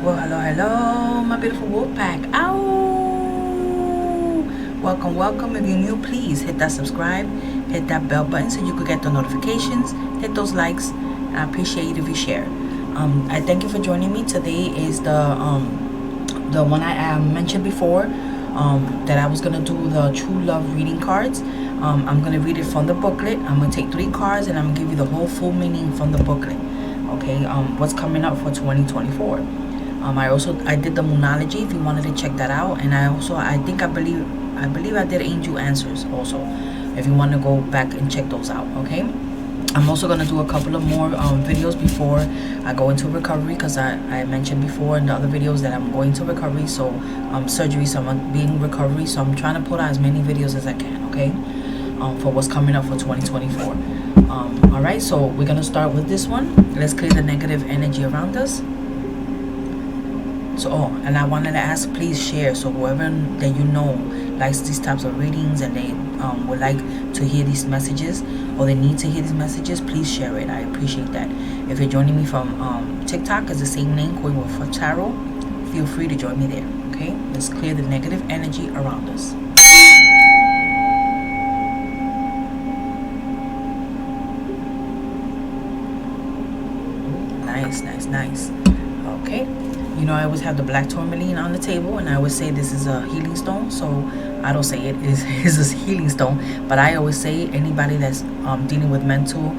Well, hello, my beautiful WolfPack. Ow! Welcome. If you're new, please hit that subscribe, hit that bell button so you could get the notifications, hit those likes. I appreciate it if you share. I thank you for joining me. Today is the one I mentioned before, that I was gonna do the true love reading cards. I'm gonna read it from the booklet. I'm gonna take 3 cards and I'm gonna give you the whole full meaning from the booklet. Okay, what's coming up for 2024. I did the Moonology if you wanted to check that out, and I believe I did angel answers also if you want to go back and check those out. Okay, I'm also gonna do a couple of more videos before I go into recovery, because I mentioned before in the other videos that I'm going to recovery, so surgery, so I'm being recovery, so I'm trying to put out as many videos as I can. Okay, for what's coming up for 2024. All right, so we're gonna start with this one. Let's clear the negative energy around us. So, and I wanted to ask, please share, so whoever that you know likes these types of readings and they would like to hear these messages, or they need to hear these messages, please share it. I appreciate that. If you're joining me from TikTok, it's the same name, Koi for Tarot. Feel free to join me there. Okay, let's clear the negative energy around us. Nice. Okay, you know I always have the black tourmaline on the table, and I always say this is a healing stone. So I don't say it is a healing stone, but I always say anybody that's dealing with mental,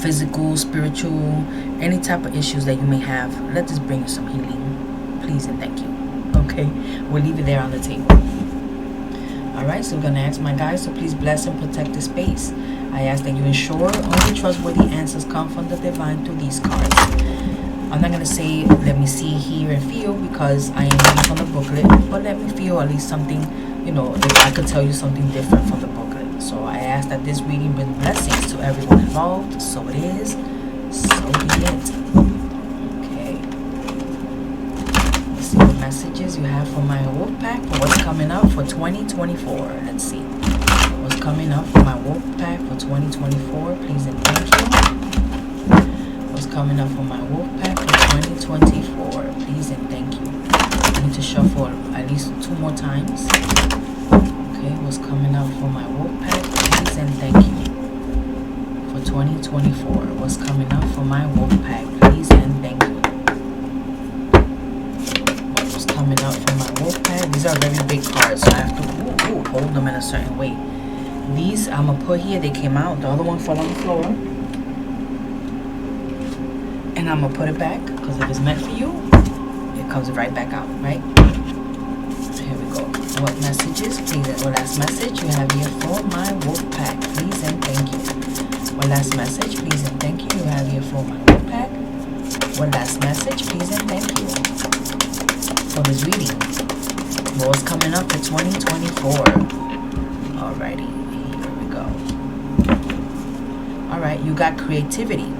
physical, spiritual, any type of issues that you may have, let this bring you some healing, please and thank you. Okay, we'll leave it there on the table. Alright, so we're going to ask my guides to please bless and protect the space. I ask that you ensure only trustworthy answers come from the divine through these cards. I'm not going to say let me see, hear, and feel, because I am reading from the booklet, but let me feel at least something, you know, if I could tell you something different from the booklet. So I ask that this reading bring blessings to everyone involved. So it is, so be it. See what messages you have for my WolfPack for what's coming up for 2024. Let's see what's coming up for my WolfPack for 2024. Please and thank you. What's coming up for my WolfPack for 2024. Please and thank you. I need to shuffle at least 2 more times. Okay, what's coming up for my WolfPack? Please and thank you for 2024. What's coming up for my WolfPack? Please and thank you. Coming up from my WolfPack. These are very big cards, so I have to hold them in a certain way. These I'm gonna put here. They came out. The other one fell on the floor, and I'm gonna put it back, because if it's meant for you, it comes right back out. Right? Here we go. What messages, please? What last message you have here for my WolfPack? Please and thank you. What last message, please and thank you have here for my WolfPack? What last message, please and thank you for this reading? What's coming up for 2024? Alrighty, here we go. Alright, you got creativity.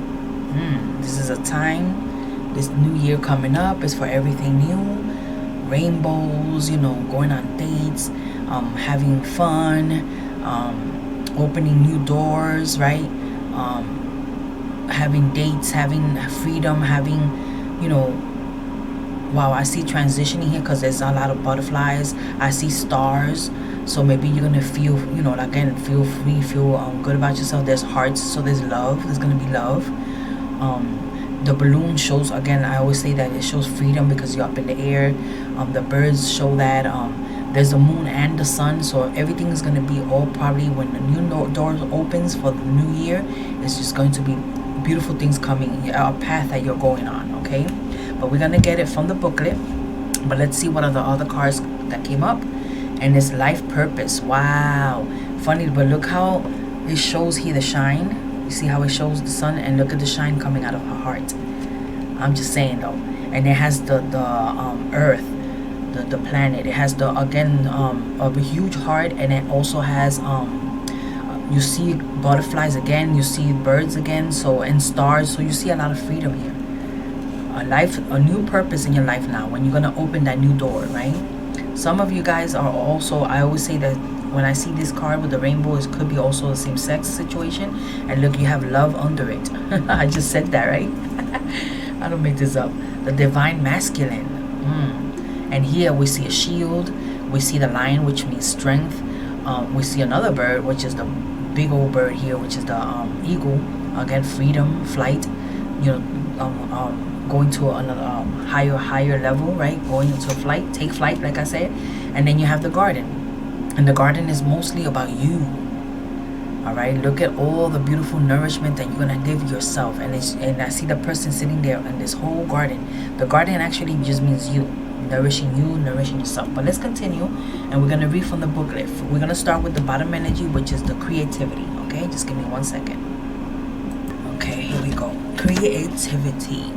This is a time, this new year coming up is for everything new. Rainbows, you know, going on dates, having fun, opening new doors, right? Having dates, having freedom, having, you know, wow, I see transitioning here, because there's a lot of butterflies. I see stars, so maybe you're gonna feel, you know, again, feel free, feel good about yourself. There's hearts, so there's love. There's gonna be love. The balloon shows, again, I always say that it shows freedom because you're up in the air. The birds show that there's the moon and the sun, so everything is gonna be all probably when the new door opens for the new year. It's just going to be beautiful things coming, a path that you're going on. Okay, but we're gonna get it from the booklet. But let's see what are the other cards that came up. And it's life purpose. Wow, funny, but look how it shows here the shine. You see how it shows the sun, and look at the shine coming out of her heart. I'm just saying though. And it has the earth, the planet. It has the, again, a huge heart, and it also has you see butterflies again, you see birds again, so, and stars. So you see a lot of freedom here. A new purpose in your life now, when you're gonna open that new door, right? Some of you guys are also, I always say that when I see this card with the rainbow, it could be also a same-sex situation. And look, you have love under it. I just said that, right? I don't make this up. the divine masculine. And here we see a shield, we see the lion, which means strength. We see another bird, which is the big old bird here, which is the eagle. Again, freedom, flight, going to another higher level, right? Going into flight, take flight, like I said. And then you have the garden, and the garden is mostly about you. All right, look at all the beautiful nourishment that you're gonna give yourself. And I see the person sitting there in this whole garden. The garden actually just means you, nourishing yourself. But let's continue, and we're gonna read from the booklet. We're gonna start with the bottom energy, which is the creativity. Okay, just give me 1 second. Okay, here we go. Creativity.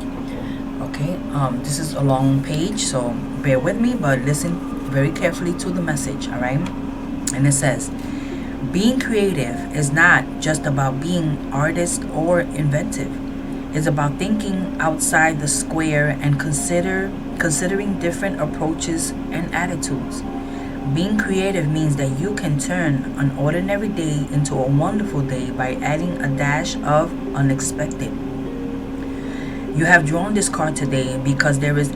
Okay, this is a long page, so bear with me, but listen very carefully to the message. All right, and it says, being creative is not just about being artist or inventive. It's about thinking outside the square and considering different approaches and attitudes. Being creative means that you can turn an ordinary day into a wonderful day by adding a dash of unexpected. You have drawn this card today because there is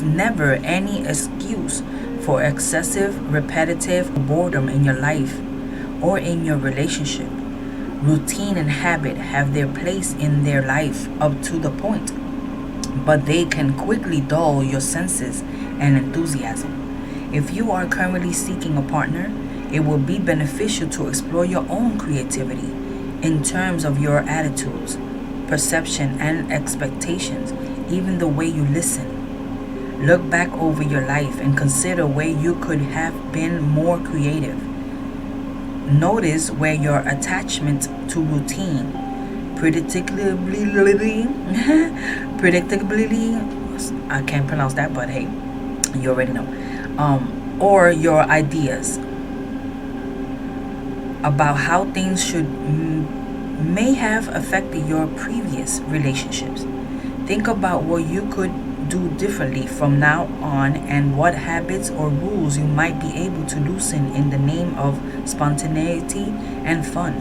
never any excuse for excessive, repetitive boredom in your life or in your relationship. Routine and habit have their place in their life up to the point, but they can quickly dull your senses and enthusiasm. If you are currently seeking a partner, it will be beneficial to explore your own creativity in terms of your attitudes, perception, and expectations, even the way you listen. Look back over your life and consider where you could have been more creative. Notice where your attachment to routine, predictably, I can't pronounce that, but hey, you already know, or your ideas about how things may have affected your previous relationships. Think about what you could do differently from now on and what habits or rules you might be able to loosen in the name of spontaneity and fun.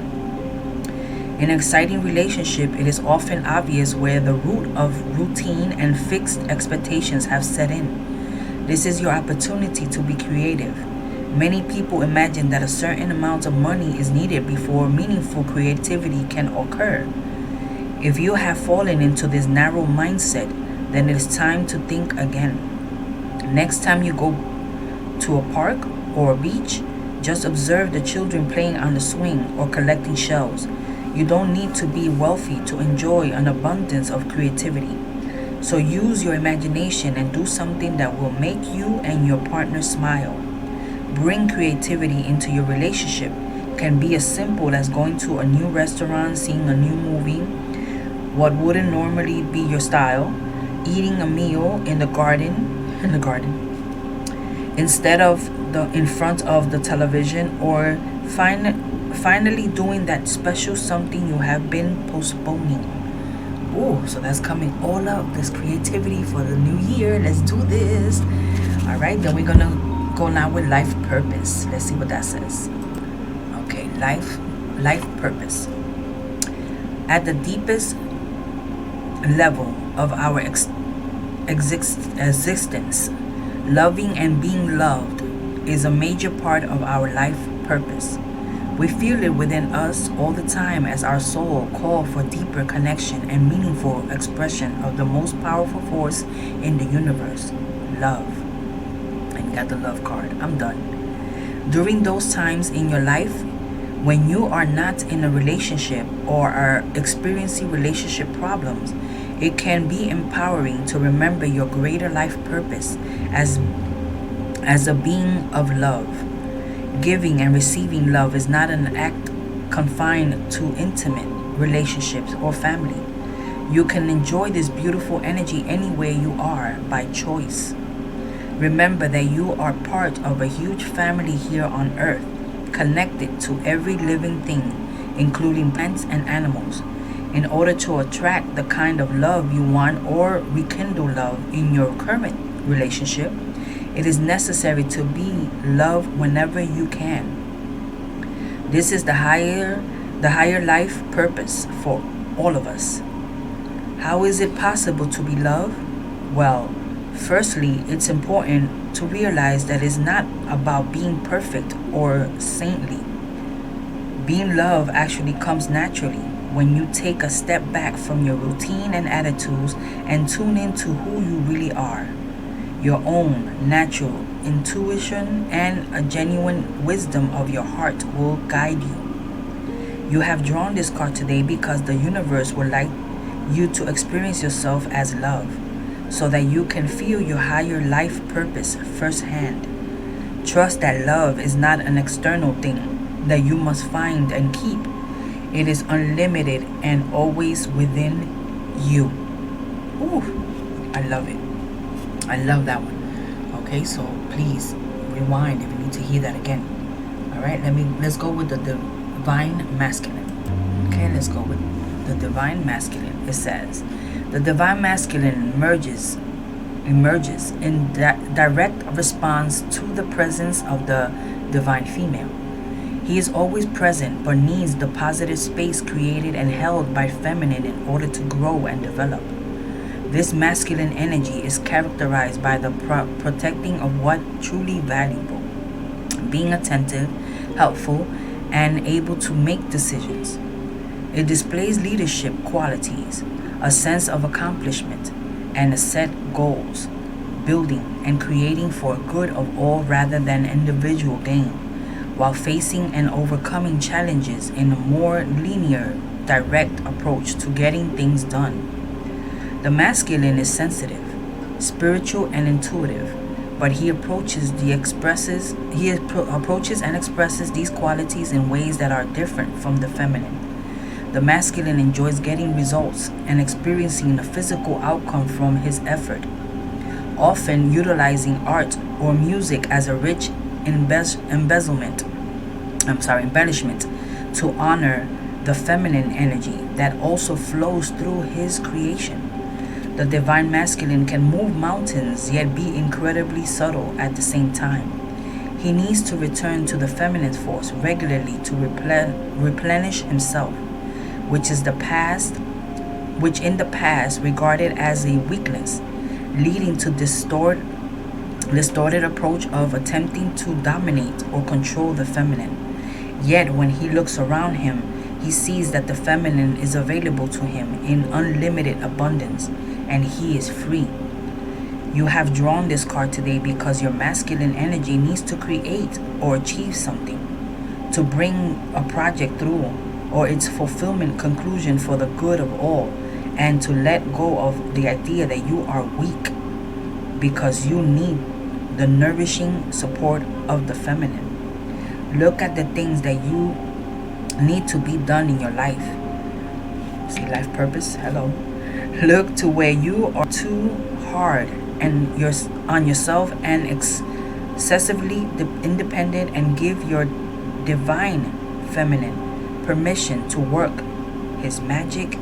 In an exciting relationship, it is often obvious where the root of routine and fixed expectations have set in. This is your opportunity to be creative. Many people imagine that a certain amount of money is needed before meaningful creativity can occur. If you have fallen into this narrow mindset, then it is time to think again. Next time you go to a park or a beach, just observe the children playing on the swing or collecting shells. You don't need to be wealthy to enjoy an abundance of creativity. So use your imagination and do something that will make you and your partner smile. Bring creativity into your relationship. Can be as simple as going to a new restaurant, seeing a new movie, what wouldn't normally be your style, eating a meal in the garden instead of in front of the television, or finally doing that special something you have been postponing. Oh, so that's coming all up, this creativity for the new year. Let's do this. All right, then we're gonna go now with life purpose. Let's see what that says. Okay, life purpose. At the deepest level of our existence, loving and being loved is a major part of our life purpose. We feel it within us all the time as our soul calls for deeper connection and meaningful expression of the most powerful force in the universe, love. And you got the love card. I'm done. During those times in your life when you are not in a relationship or are experiencing relationship problems, it can be empowering to remember your greater life purpose as a being of love. Giving and receiving love is not an act confined to intimate relationships or family. You can enjoy this beautiful energy anywhere you are by choice. Remember that you are part of a huge family here on earth, connected to every living thing, including plants and animals. In order to attract the kind of love you want or rekindle love in your current relationship, it is necessary to be loved whenever you can. This is the higher life purpose for all of us. How is it possible to be loved? Well, firstly, it's important to realize that it's not about being perfect or saintly. Being loved actually comes naturally when you take a step back from your routine and attitudes and tune into who you really are. Your own natural intuition and a genuine wisdom of your heart will guide you. You have drawn this card today because the universe would like you to experience yourself as love so that you can feel your higher life purpose firsthand. Trust that love is not an external thing that you must find and keep. It is unlimited and always within you. Ooh, I love it. I love that one. Okay, so please rewind if you need to hear that again. All right, let's go with the divine masculine. Okay, let's go with the divine masculine. It says, the divine masculine emerges in direct response to the presence of the divine female. He is always present but needs the positive space created and held by feminine in order to grow and develop. This masculine energy is characterized by the protecting of what truly valuable, being attentive, helpful, and able to make decisions. It displays leadership qualities, a sense of accomplishment, and a set goals, building and creating for good of all rather than individual gain, while facing and overcoming challenges in a more linear, direct approach to getting things done. The masculine is sensitive, spiritual, and intuitive, but he approaches and expresses these qualities in ways that are different from the feminine. The masculine enjoys getting results and experiencing the physical outcome from his effort, often utilizing art or music as a rich embellishment to honor the feminine energy that also flows through his creation. The divine masculine can move mountains yet be incredibly subtle at the same time. He needs to return to the feminine force regularly to replenish himself, which in the past regarded as a weakness, leading to distorted approach of attempting to dominate or control the feminine. Yet when he looks around him, he sees that the feminine is available to him in unlimited abundance, and he is free. You have drawn this card today because your masculine energy needs to create or achieve something, to bring a project through or its fulfillment conclusion for the good of all, and to let go of the idea that you are weak because you need the nourishing support of the feminine. Look at the things that you need to be done in your life. See, life purpose, hello. Look to where you are too hard and on yourself and excessively independent, and give your divine feminine permission to work his magic.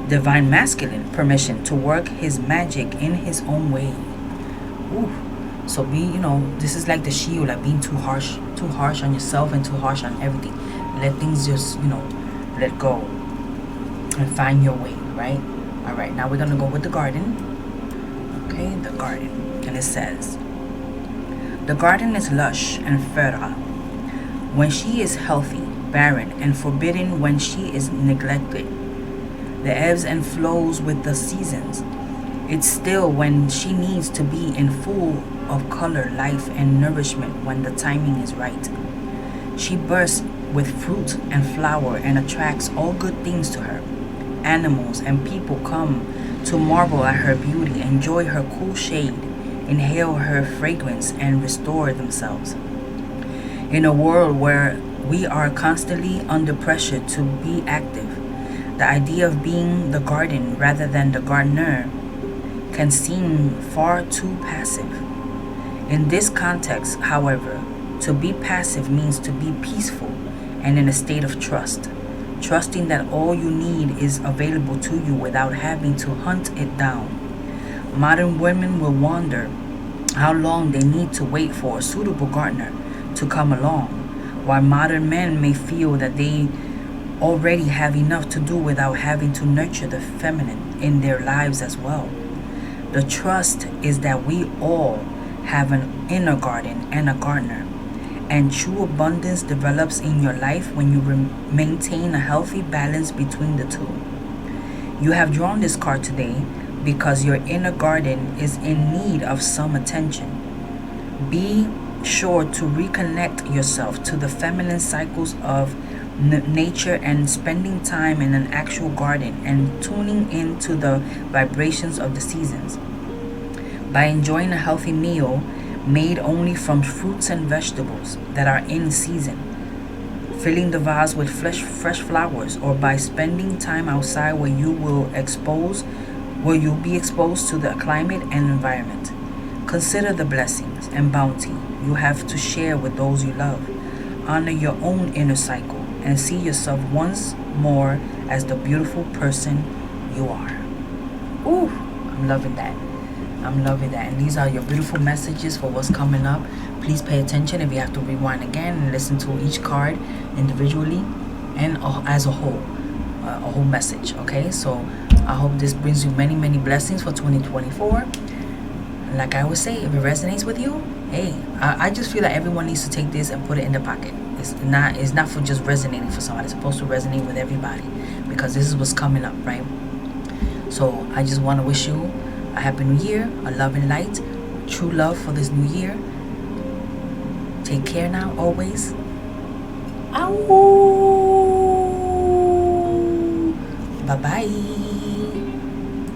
Divine masculine permission to work his magic in his own way. Ooh. So this is like the shield, like being too harsh on yourself and too harsh on everything. Let things just, let go and find your way, right? All right, now we're gonna go with the garden. Okay, the garden. And it says, the garden is lush and fertile when she is healthy, barren, and forbidden when she is neglected. The ebbs and flows with the seasons. It's still when she needs to be in full of color, life, and nourishment when the timing is right. She bursts with fruit and flower and attracts all good things to her. Animals and people come to marvel at her beauty, enjoy her cool shade, inhale her fragrance, and restore themselves. In a world where we are constantly under pressure to be active, the idea of being the garden rather than the gardener can seem far too passive. In this context, however, to be passive means to be peaceful and in a state of trust, trusting that all you need is available to you without having to hunt it down. Modern women will wonder how long they need to wait for a suitable gardener to come along, while modern men may feel that they already have enough to do without having to nurture the feminine in their lives as well. The trust is that we all have an inner garden and a gardener, and true abundance develops in your life when you maintain a healthy balance between the two. You have drawn this card today because your inner garden is in need of some attention. Be sure to reconnect yourself to the feminine cycles of nature and spending time in an actual garden and tuning into the vibrations of the seasons. By enjoying a healthy meal made only from fruits and vegetables that are in season, filling the vase with fresh flowers, or by spending time outside where you'll be exposed to the climate and environment. Consider the blessings and bounty you have to share with those you love. Honor your own inner cycle and see yourself once more as the beautiful person you are. Ooh, I'm loving that. I'm loving that. And these are your beautiful messages for what's coming up. Please pay attention if you have to rewind again and listen to each card individually and as a whole message. Okay, so I hope this brings you many blessings for 2024. Like I would say, if it resonates with you, hey, I just feel like everyone needs to take this and put it in their pocket. It's not for just resonating for somebody. It's supposed to resonate with everybody because this is what's coming up, right? So I just want to wish you a happy new year, a love and light, true love for this new year. Take care now, always. Ow! Bye-bye.